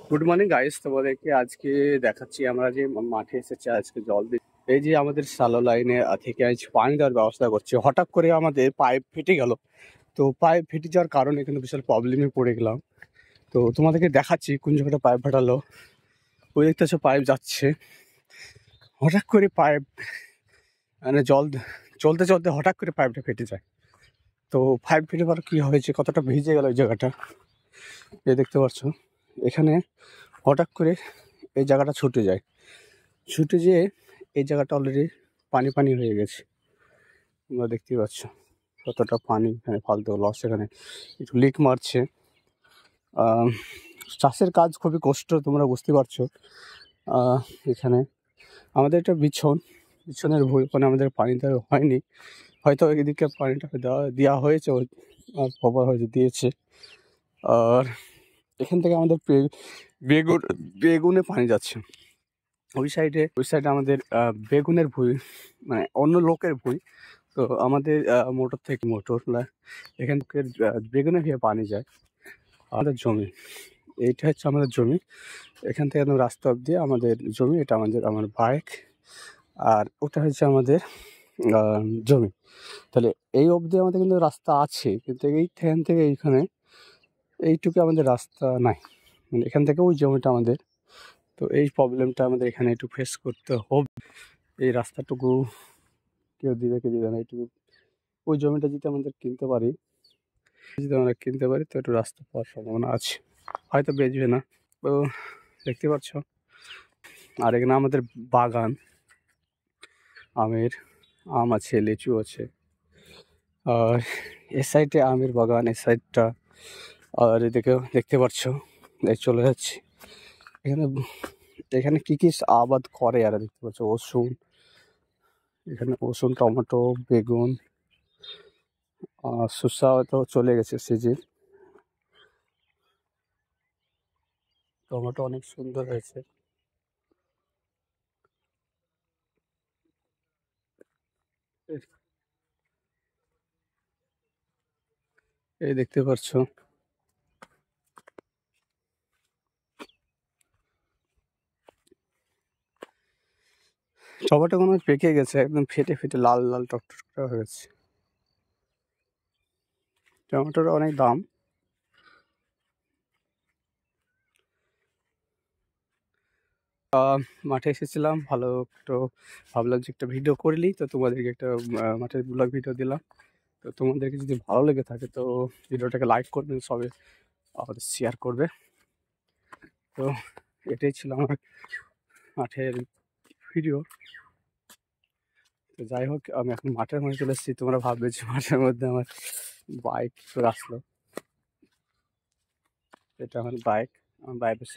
Good morning guys, তোমাদেরকে আজকে দেখাচ্ছি আমরা যে মাঠে এসেছি আজকে জল দিতে। এই যে আমাদের স্যালো লাইনে থেকে আজ পানি দেওয়ার ব্যবস্থা করছি, হঠাৎ করে আমাদের পাইপ ফেটে গেল। তো পাইপ ফেটে যাওয়ার কারণে কিন্তু বিশাল প্রবলেমে পড়ে গেলাম। তো তোমাদেরকে দেখাচ্ছি কোন জায়গাটা পাইপ ফাটালো। ওই দেখতেছো পাইপ যাচ্ছে, হঠাৎ করে পাইপ মানে জল চলতে চলতে হঠাৎ করে পাইপটা ফেটে যায়। তো পাইপ ফেটে পর কী হয়েছে, কতটা ভিজে গেল ওই জায়গাটা। এ দেখতে পাচ্ছ, এখানে হঠাৎ করে এই জায়গাটা ছুটে যায়, ছুটে যেয়ে এই জায়গাটা অলরেডি পানি পানি হয়ে গেছে। তোমরা দেখতেই পাচ্ছ কতটা পানি এখানে ফালতু লস, এখানে একটু লিক মারছে। চাষের কাজ খুবই কষ্ট, তোমরা বুঝতে পারছো। এখানে আমাদের একটা বিছনের ভুল, ওখানে আমাদের পানি দেওয়া হয়নি, হয়তো এদিকে পানিটা দেওয়া হয়েছে, খবর হয়তো দিয়েছে। আর এখান থেকে আমাদের বেগুনে পানি যাচ্ছে। ওই সাইডে আমাদের বেগুনের ভুঁই, মানে অন্য লোকের ভুঁই। তো আমাদের মোটর এখান থেকে বেগুনে ভেবে পানি যায় আমাদের জমি। এইটা হচ্ছে আমাদের জমি, এখান থেকে একদম রাস্তা অব্দি আমাদের জমি। এটা আমার বাইক, আর ওটা হচ্ছে আমাদের জমি। তাহলে এই অবধি আমাদের কিন্তু রাস্তা আছে, কিন্তু এইখান থেকে এইখানে এইটুকু আমাদের রাস্তা নাই, মানে এখান থেকে ওই জমিটা আমাদের। তো এই প্রবলেমটা আমাদের এখানে একটু ফেস করতে হবে। এই রাস্তাটুকু কেউ দিবে কি দিবে না, এইটুকু ওই জমিটা যদি আমরা কিনতে পারি তো একটু রাস্তা পাওয়ার সম্ভাবনা আছে, হয়তো বেচবে না। তো দেখতে পাচ্ছ, আর এখানে আমাদের বাগান, আম আছে, লিচু আছে। আর এ সাইডে আমের বাগান, এ সাইডটা। আর এদিকেও দেখতে পাচ্ছ, চলে যাচ্ছি। এখানে কি কি আবাদ করে আর দেখতে পাচ্ছ, এখানে রসুন, টমেটো, বেগুন, শসা তো চলে গেছে সিজন। টমেটো অনেক সুন্দর হয়েছে। এই দেখতে পাচ্ছ, টমেটো কোনো পেকে গেছে, একদম ফেটে ফেটে লাল লাল টকটক করে হয়েছে। টমেটোর অনেক দাম। মাঠে এসেছিলাম, ভালো একটু ভাবলাম যে একটা ভিডিও করলি, তো তোমাদেরকে একটা মাঠের ব্লগ ভিডিও দিলাম। তো তোমাদেরকে যদি ভালো লেগে থাকে তো ভিডিওটাকে লাইক করবে, সবে আমাদের শেয়ার করবে। তো এটাই ছিল আমার মাঠের ভিডিও। তো যাই হোক, আমি এখন মাঠের মধ্যে চলে এসেছি। তোমরা ভাববে যে মাঠের মধ্যে আমার বাইক আসলো। এটা আমার বাইক, আমার বাইকের